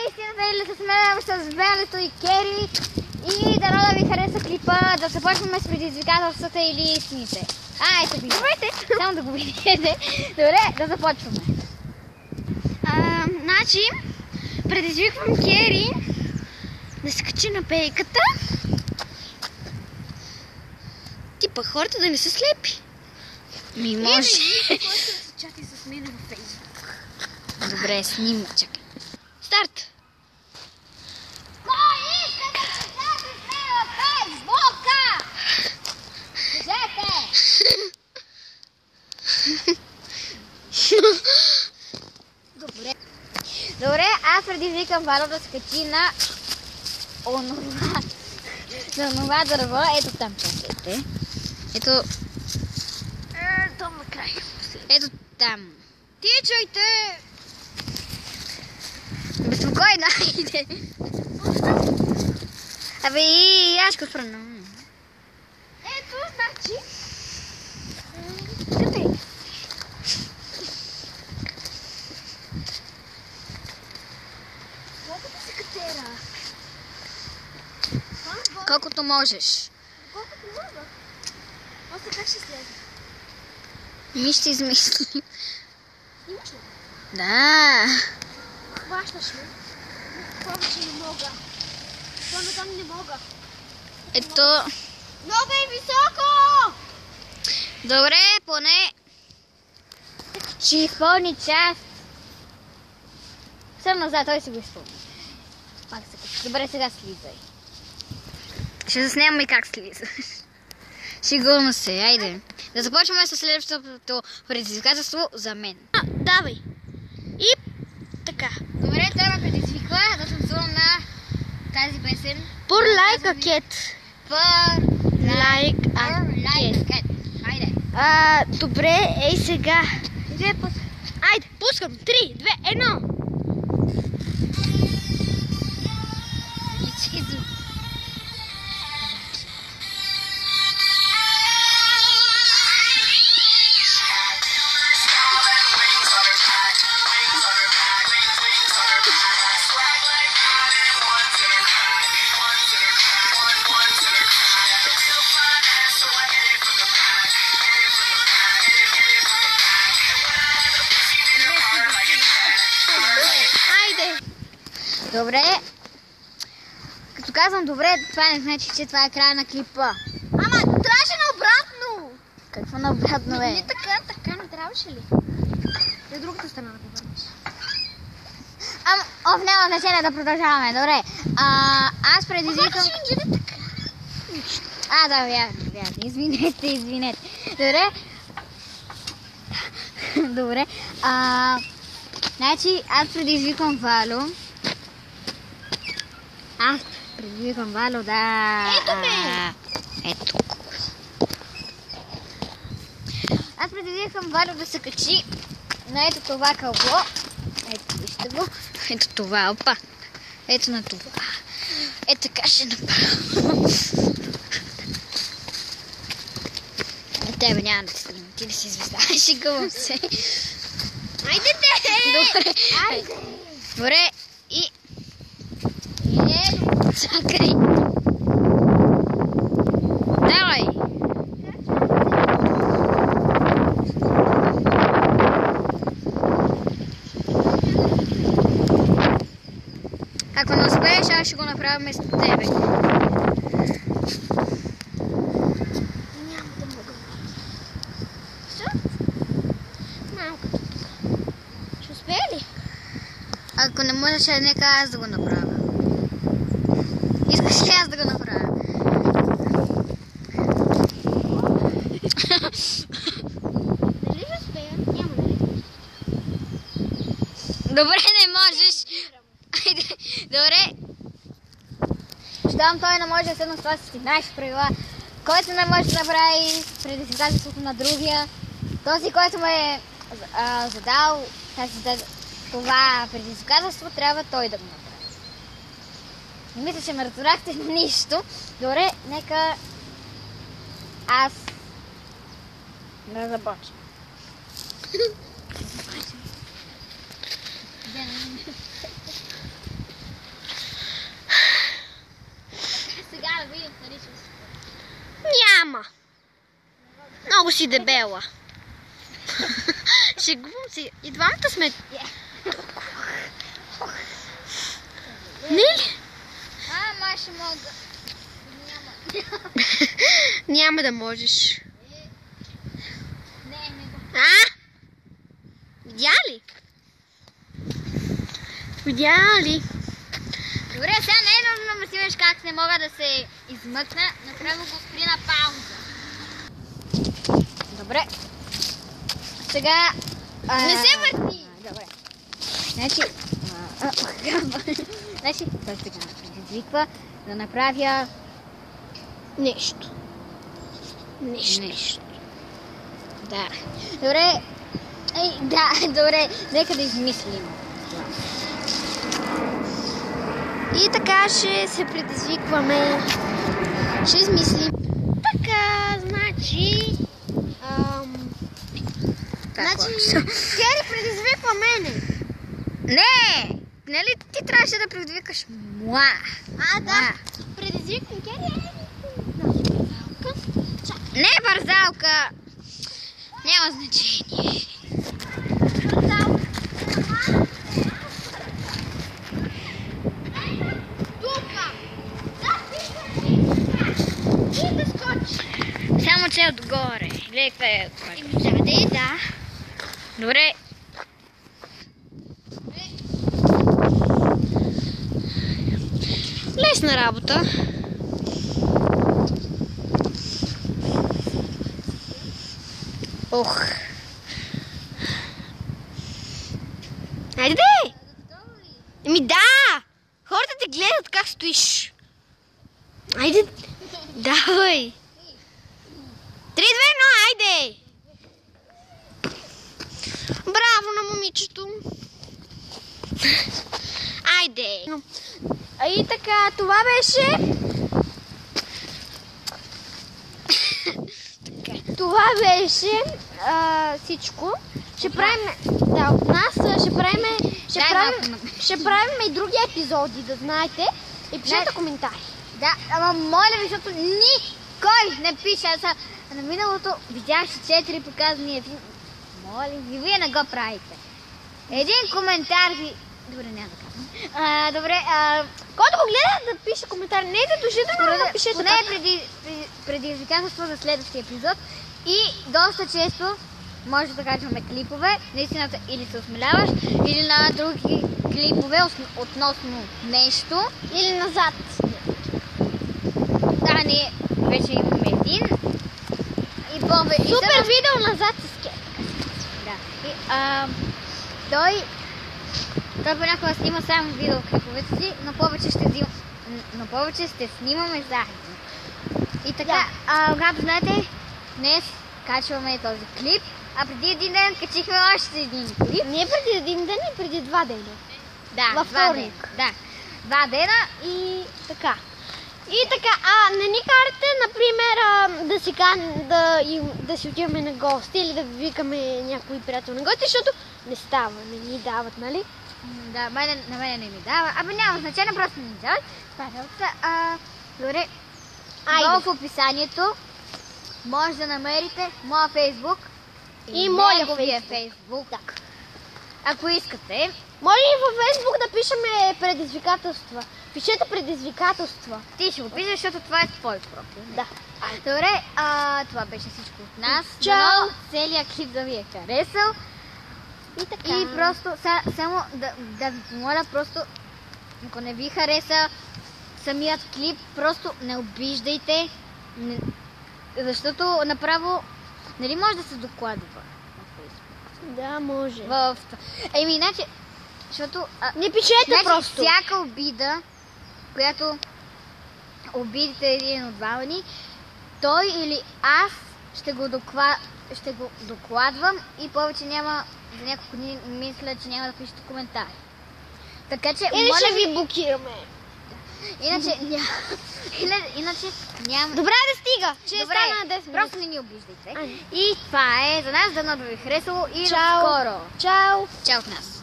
истината или с мен, с Белето и Кери. И дано да ви хареса клипа, да започваме с предизвикателствата или истините. Ето ви. Добре. Само да го видите. Добре, да започваме. Значи, предизвиквам Кери да се качи на пейката. Типа хората да не са слепи. Ми може. Кой ще се чати с мен във Фейсбук? Добре, снима, чакай. Старт! Кой иска да се чати с мен във Фейсбука? Кажете! Добре. Добре, аз предизвикам Вало да се качи на онова дърво. Ето там, чакайте. Ето Там на край. Ето там. Тичайте! Безпокойно, айде. Абе и аз го спрана. Ето, значи... Къде? Колкото се катера? Колкото можеш. Колкото мога. После как ще слезе? Ми ще измислим. Имаш ли? Да. Хващаш ли? Повече не мога. То там не мога. Ето. Много е високо! Добре, поне ще изпълни част. Съм назад, той си го изпълни. Пак се качи. Добре, сега слизай. Ще заснемам и как слизаш. Сигурно се, айде. Да започваме с следващото предизвикателство за мен. Давай. И така. Добре, той ме предизвиква да танцувам на тази песен. Pour like a cat. Like a cat. Айде. Добре, ей сега. Айде, пускам. 3, 2, 1. Добре. Като казвам добре, това не значи, че това е края на клипа. Ама, трябваше наобратно. Какво наобратно Не е? така не трябваше ли? Е другата страна да повърнеш. Няма значение да продължаваме. Добре. Аз предизвикам... Ще ги гледа така. Да, вярно. Извинете. Добре. Добре. Значи, аз предизвикам Вало. Да. Ето ме! Ето. Аз предизвикам Вало да се качи на ето това кълбо. Ето, вижте го. Ето това, опа. Ето на това. Ето така ще направя. Тебе няма да снимам. Ти да си звезда. Шегувам се. Айде те! Добре. Айде! Добре. И... Чакай. Давай. Ако не успееш, аз ще го направя вместо тебе. Няма да мога. Що? Малко. Ще успея ли? Ако не можеш, нека аз да го направя. Искаш ли аз да го направя? Дали ще успея? Няма да ли? Добре, не можеш. Айде, добре. Щом той не може да седна с това си наши правила. Който не може да направи предизвикателството на другия, този, който ме е задал това предизвикателство, трябва той да го направи. Мисля, че ме разбрахте нищо. Добре, нека аз да започна. Много си дебела. Шегувам се. И двамата сме... Не ли? Ама ще мога. Няма да можеш. Не го. Видя ли? Видя ли? Добре, сега не е нужно да ме си виж как не мога да се измъкна. Направо го спри на пауза. Добре. Сега... Не се върти! Добре. Значи... Значи, той сега предизвиква да направя... Нещо. Нещо. Да. Добре. Да, добре. Нека да измислим. И така ще се предизвикваме. Ще измислим. Така, значи... Кери предизвиква мене. Не! Нали ти трябваше да предизвикаш муа? Да. Предизвиквам Кери. Не бързалка. Няма значение. Само че отгоре. Гледай къде е отгоре. Да. Добре. Лесна работа. Ох. Айде де! Да! Хората те гледат как стоиш. Айде. Давай. 3, 2, 1, айде! Браво на момичето. Айде. И така, това беше... Това беше всичко. Ще правим... Да, от нас ще правим и други епизоди, да знаете. И пишете коментари. Да, ама моля ви, защото никой не пише. Аз на миналото видях 4 показания. Моля ви, вие не го правите. Един коментар ви... Добре, няма да казвам. Добре, който го гледа да пише коментар, не да душите, но да пишете. Поне предизвикателство за следващия епизод. И доста често може да качваме клипове, наистина или се осмеляваш, или на други клипове относно нещо. Или назад. Да, ние вече имаме един. И супер видео назад с Кери. Да. И, той понякога снима само видеоклиповете си, но повече ще снимаме заедно. И така, когато знаете, днес качваме този клип, а преди един ден качихме още един клип. Не преди един ден, и преди 2 дена. Да, във вторник. Да, 2 дена и така. И така, не ни карате, например, да си отиваме на гости или да викаме някой приятел на гости, защото не става, не ни дават, нали? Да, на мене не ми дава. Абе няма значение, просто не ми дават. Добре, долу в описанието може да намерите моя фейсбук и моя фейсбук. Да. Ако искате. Може и във фейсбук да пишеме предизвикателства. Пишете предизвикателства. Ти ще го пишеш, защото това е твой профил. Да. Добре, това беше всичко от нас. Чао! Целият клип да ви е харесал. И така. И просто, само да ви помоля, просто, ако не ви хареса самият клип, просто не обиждайте, защото направо, нали може да се докладва на Facebook? Да, може. Иначе, защото... Не пишете просто. Всяка обида, която обидите един от двама ни, той или аз ще го докладвам и повече няма, за няколко дни мисля, че няма да пишете коментари. Така че, или ще ви блокираме. Иначе няма... Добре, да стига. Ще стана на 10 минути. Просто не ни обиждайте. И това е за нас, дано да ви е харесало и до Чао. скоро. Чао. Чао от нас.